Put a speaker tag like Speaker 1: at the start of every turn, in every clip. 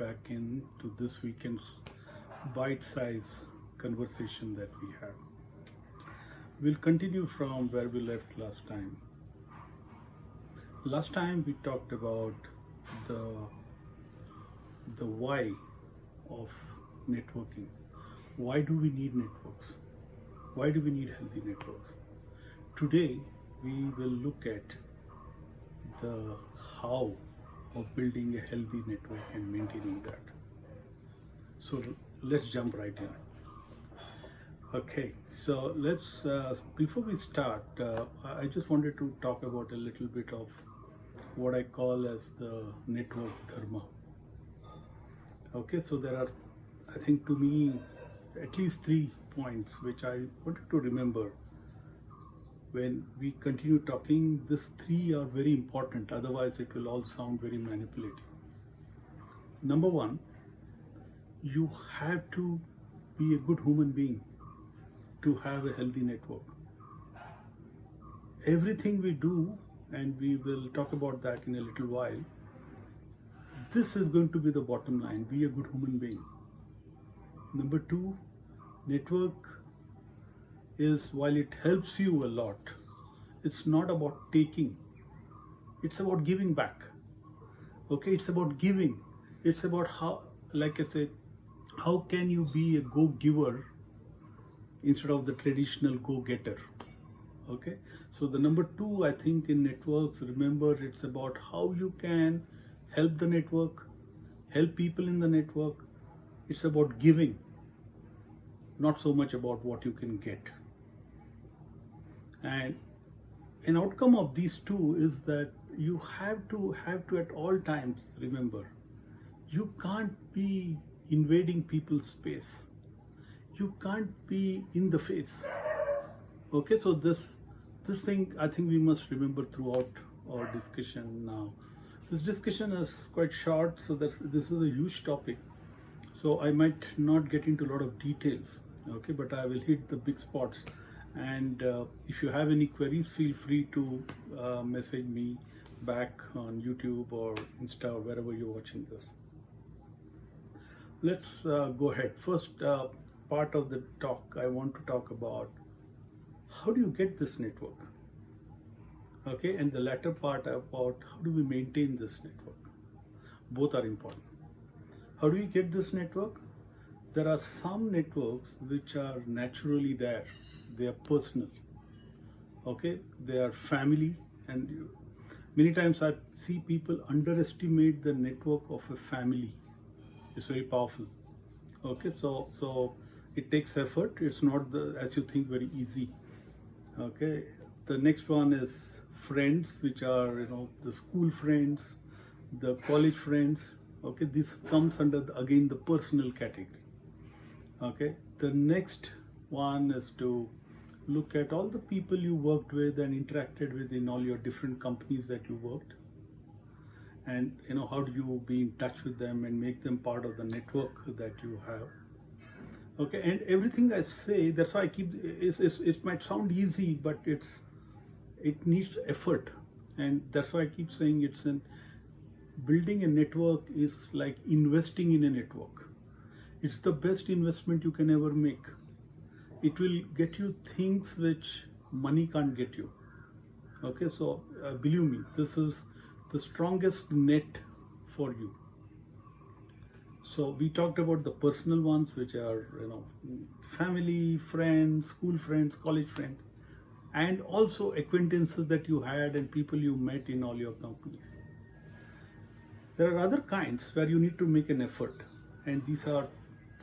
Speaker 1: back into this weekend's bite-sized conversation that we have. We'll continue from where we left last time. Last time we talked about the why of networking. Why do we need networks? Why do we need healthy networks? Today we will look at the how of building a healthy network and maintaining that. So let's jump right in. Okay, so let's before we start, I just wanted to talk about a little bit of what I call as the network Dharma. Okay, so there are, I think to me, at least 3 points which I wanted to remember when we continue talking. These 3 are very important, otherwise it will all sound very manipulative. Number 1, you have to be a good human being to have a healthy network. Everything we do, and we will talk about that in a little while, this is going to be the bottom line: be a good human being. Number 2, network is, while it helps you a lot, it's not about taking, it's about giving back. Okay, it's about giving. It's about how, like I said, how can you be a go-giver instead of the traditional go-getter. Okay, so the number 2, I think, in networks, remember, it's about how you can help the network, help people in the network. It's about giving, not so much about what you can get. And an outcome of these 2 is that you have to at all times remember, you can't be invading people's space. You can't be in the face. Okay, so this thing I think we must remember throughout our discussion now. This discussion is quite short, so this is a huge topic. So I might not get into a lot of details, okay, but I will hit the big spots. And if you have any queries, feel free to message me back on YouTube or Insta or wherever you're watching this. Let's go ahead. First part of the talk, I want to talk about how do you get this network? Okay, and the latter part about how do we maintain this network? Both are important. How do we get this network? There are some networks which are naturally there. They are personal. Okay, they are family, and many times I see people underestimate the network of a family. It's very powerful. Okay, so it takes effort. It's not as you think, very easy. Okay, the next one is friends, which are the school friends, the college friends. Okay, this comes under again the personal category. Okay, the next one is to look at all the people you worked with and interacted with in all your different companies that you worked, and how do you be in touch with them and make them part of the network that you have. Okay, and everything I say, that's why I keep it might sound easy, but it needs effort, and that's why I keep saying building a network is like investing in a network. It's the best investment you can ever make. It will get you things which money can't get you. Okay, so believe me, this is the strongest net for you. So we talked about the personal ones, which are family, friends, school friends, college friends, and also acquaintances that you had and people you met in all your companies. There are other kinds where you need to make an effort, and these are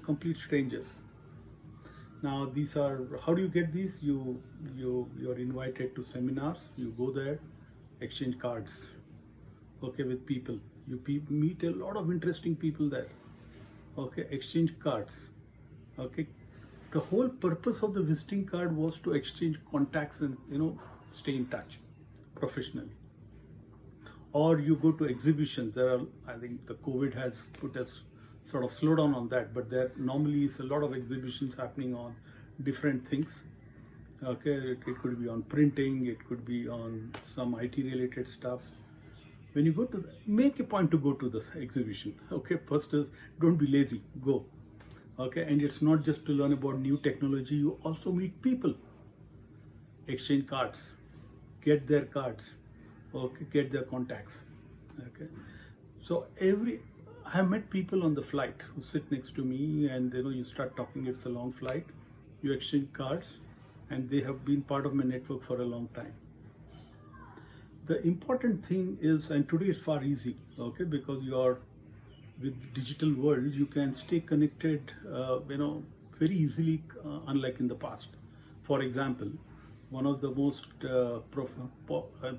Speaker 1: complete strangers. Now these are, how do you get these? You're invited to seminars, you go there, exchange cards, okay, with people. You meet a lot of interesting people there. Okay, exchange cards. Okay, the whole purpose of the visiting card was to exchange contacts and stay in touch professionally. Or you go to exhibitions. There are, I think the COVID has put a sort of slowdown on that, but there normally is a lot of exhibitions happening on different things. Okay, it could be on printing, it could be on some IT related stuff. When you go to, make a point to go to this exhibition. Okay, first is don't be lazy, go. Okay, and it's not just to learn about new technology, you also meet people, exchange cards, get their cards, okay, get their contacts. Okay, so I have met people on the flight who sit next to me, and you start talking. It's a long flight, you exchange cards, and they have been part of my network for a long time. The important thing is, and today it's far easy, okay, because you are with digital world, you can stay connected, very easily, unlike in the past. For example, one of the most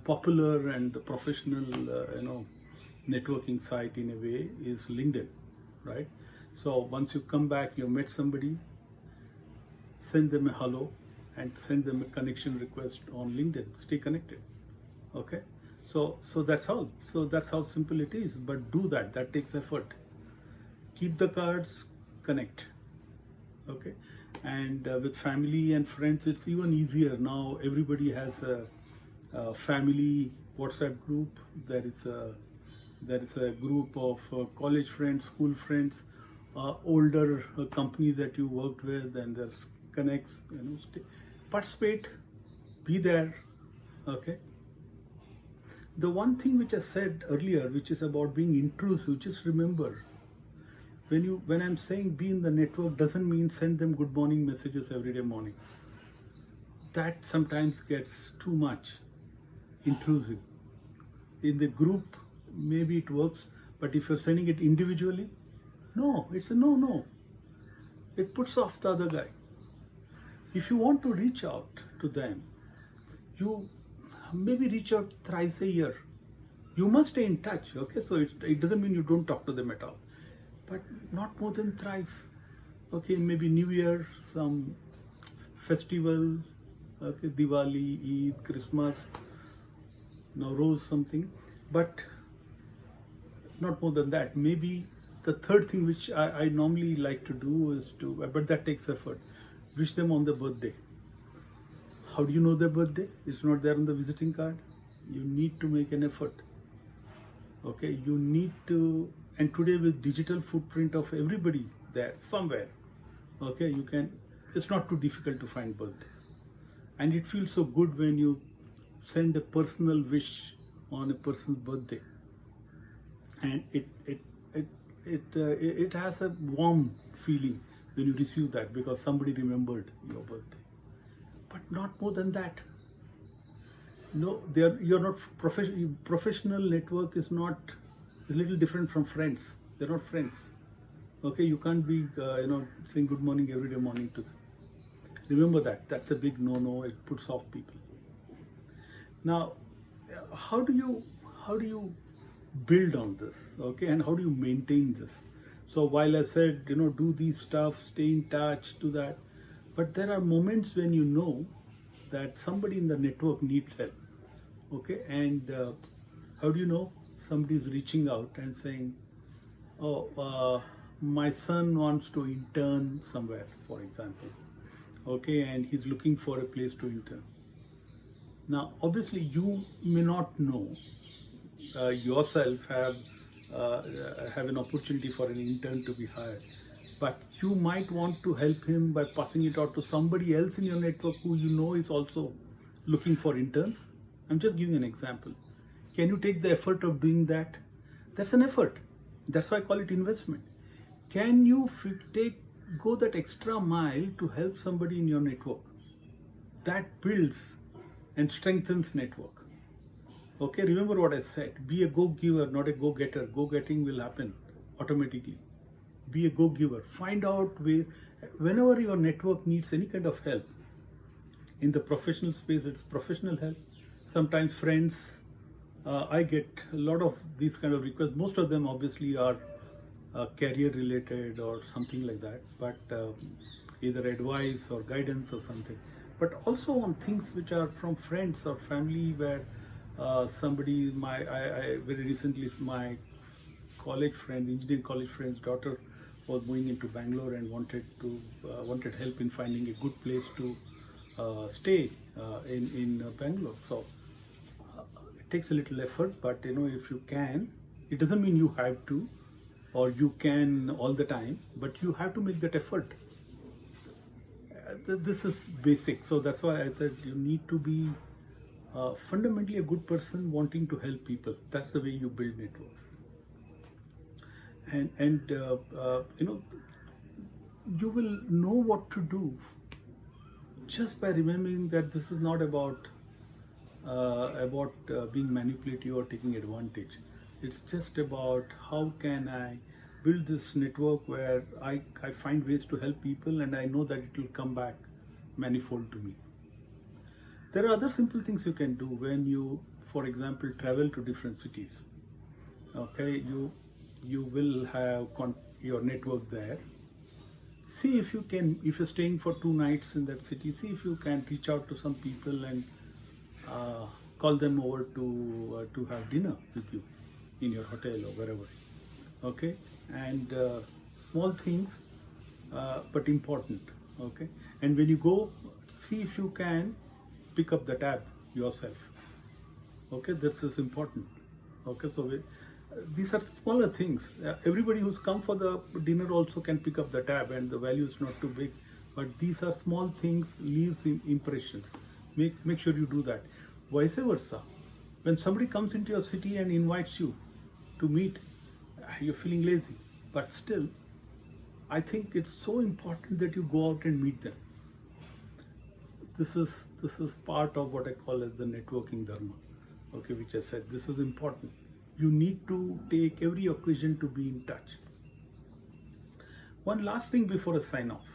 Speaker 1: popular and the professional, networking site in a way is LinkedIn, right? So once you come back, you met somebody, send them a hello and send them a connection request on LinkedIn. Stay connected. Okay, so that's how simple it is. But do that. That takes effort. Keep the cards, connect. Okay, and with family and friends, it's even easier now. Everybody has a family WhatsApp group. There is a group of college friends, school friends, older companies that you worked with, and there's connects. Participate, be there. Okay. The one thing which I said earlier, which is about being intrusive, just remember, when I'm saying be in the network, doesn't mean send them good morning messages every day morning. That sometimes gets too much intrusive. In the group, maybe it works, but if you're sending it individually, no, it's a no. It puts off the other guy. If you want to reach out to them, you maybe reach out thrice a year. You must stay in touch, okay? So it doesn't mean you don't talk to them at all, but not more than thrice. Okay, maybe New Year, some festival, okay, Diwali, Eid, Christmas, Nowruz, something, but not more than that. Maybe the third thing which I normally like to do is but that takes effort, wish them on their birthday. How do you know their birthday? It's not there on the visiting card. You need to make an effort. Okay, you need to, and today with digital footprint of everybody there somewhere, okay, you can, it's not too difficult to find birthdays. And it feels so good when you send a personal wish on a person's birthday. And it has a warm feeling when you receive that, because somebody remembered your birthday. But not more than that. No, you're not professional network is not a little different from friends. They're not friends. Okay, you can't be saying good morning every day morning to them. Remember that. That's a big no. It puts off people. Now, how do you build on this? Okay, and how do you maintain this? So while I said do these stuff, stay in touch, do that. But there are moments when you know that somebody in the network needs help. Okay, and how do you know? Somebody is reaching out and saying, oh, my son wants to intern somewhere, for example. Okay, and he's looking for a place to intern. Now, obviously, you may not know yourself have an opportunity for an intern to be hired. But you might want to help him by passing it out to somebody else in your network who you know is also looking for interns. I'm just giving an example. Can you take the effort of doing that? That's an effort. That's why I call it investment. Can you go that extra mile to help somebody in your network? That builds and strengthens network. Okay, remember what I said. Be a go-giver, not a go-getter. Go-getting will happen automatically. Be a go-giver. Find out ways. Whenever your network needs any kind of help, in the professional space, it's professional help. Sometimes friends. I get a lot of these kind of requests. Most of them obviously are career related or something like that, but either advice or guidance or something. But also on things which are from friends or family, where somebody, very recently, my college friend, engineering college friend's daughter was moving into Bangalore and wanted help in finding a good place to stay in Bangalore. So takes a little effort, but if you can, it doesn't mean you have to or you can all the time, but you have to make that effort. This is basic. So that's why I said you need to be fundamentally a good person wanting to help people. That's the way you build networks. And you will know what to do just by remembering that this is not about being manipulative or taking advantage. It's just about how can I build this network where I find ways to help people and I know that it will come back manifold to me. There are other simple things you can do when you, for example, travel to different cities. Okay, you will have your network there. See if you can, if you're staying for 2 nights in that city, see if you can reach out to some people and call them over to have dinner with you in your hotel or wherever. Okay, and small things but important. Okay, and when you go, see if you can pick up the tab yourself. Okay, this is important. Okay, so these are smaller things. Everybody who's come for the dinner also can pick up the tab, and the value is not too big. But these are small things, leaves impressions. Make sure you do that. Vice versa, when somebody comes into your city and invites you to meet, you're feeling lazy, but still, I think it's so important that you go out and meet them. This is part of what I call as the networking dharma. Okay, which I said this is important. You need to take every occasion to be in touch. One last thing before I sign off.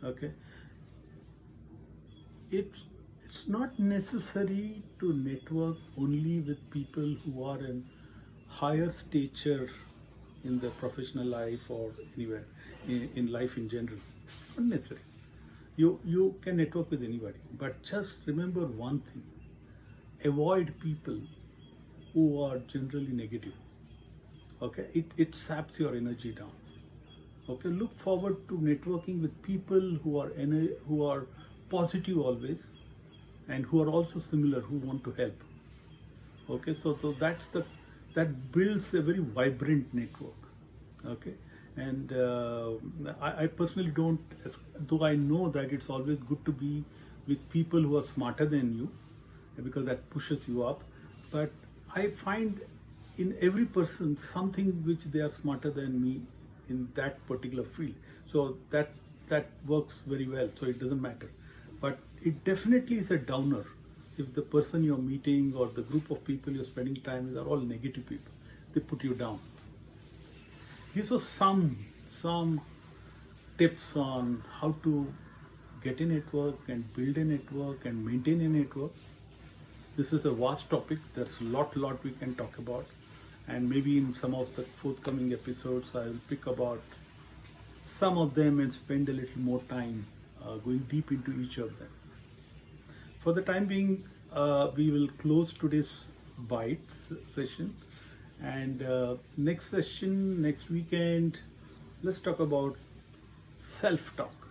Speaker 1: Okay, it's not necessary to network only with people who are in higher stature in their professional life or anywhere in life in general. Not necessary. You can network with anybody, but just remember one thing: avoid people who are generally negative. Okay, it saps your energy down. Okay, look forward to networking with people who are positive always, and who are also similar, who want to help. Okay, so that builds a very vibrant network. Okay, and I personally don't, though I know that it's always good to be with people who are smarter than you, because that pushes you up, but I find in every person something which they are smarter than me in that particular field. So that works very well, so it doesn't matter. But it definitely is a downer if the person you're meeting or the group of people you're spending time with are all negative people. They put you down. These are some tips on how to get a network and build a network and maintain a network. This is a vast topic. There's a lot we can talk about, and maybe in some of the forthcoming episodes I will pick about some of them and spend a little more time going deep into each of them. For the time being, we will close today's Bites session, and next session, next weekend, let's talk about self-talk.